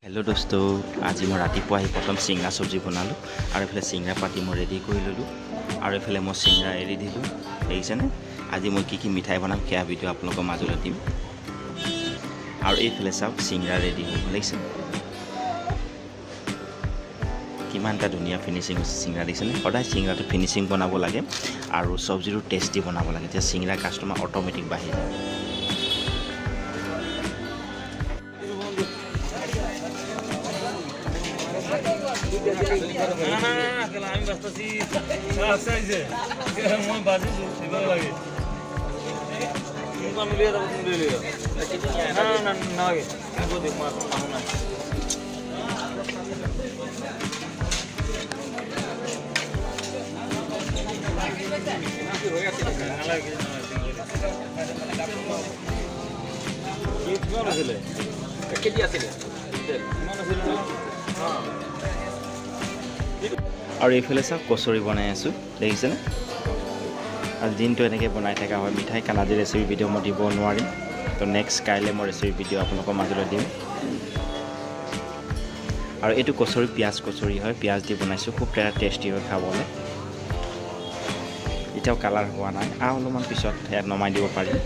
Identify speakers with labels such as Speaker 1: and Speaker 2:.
Speaker 1: hello दोस्तों आज मैं रातिपुवा प्रथम सिंगरा सब्जी बनालो और इफाले सिंगरा पाती मैं रेडी कर ललो और इफाले मैं सिंगरा एरि दिलो देखिसेने आज मैं की मिठाई बनाम क्या भिडिओ आपलोक माजले दिम और इफाले चाওক सिंगरा रेडी हो लागिছে किमानटा धुनिया फिनिशिंग सिंगरा देखिसेने सदाय सिंगराটো फिनिशिंग बनाब लागे और सब्जीটো टेस्टी बनाब लागे जे सिंगरा कास्टमार अटोमेटिक बाहि जाय
Speaker 2: আমি বাস্তাছি আইছে মই বাজিছো সেবা লাগে তুমি মিলিয়ে দাও তুমি মিলিয়ে দাও না লাগে আমি দেখ মা মানু না কি কোন আছে কেজি আছে কিমান আছে হ্যাঁ
Speaker 1: और ये सब कचौरी बनाई आसो देखिसे और दिन तो एने बनाई थका है मिठाई खाना जी रेसिपी भिडिओ मैं दी नारिम तो नेक्स्ट काइले मैं रेसिपि भिडिओ आपलोक माजले दिम और ये कचौरी पियाज कचौरी है पियाज दी बनाइছো खूब टेस्टी है खाबले इतना कालार हुआ ना अलमान पिछत नमाई दी पारि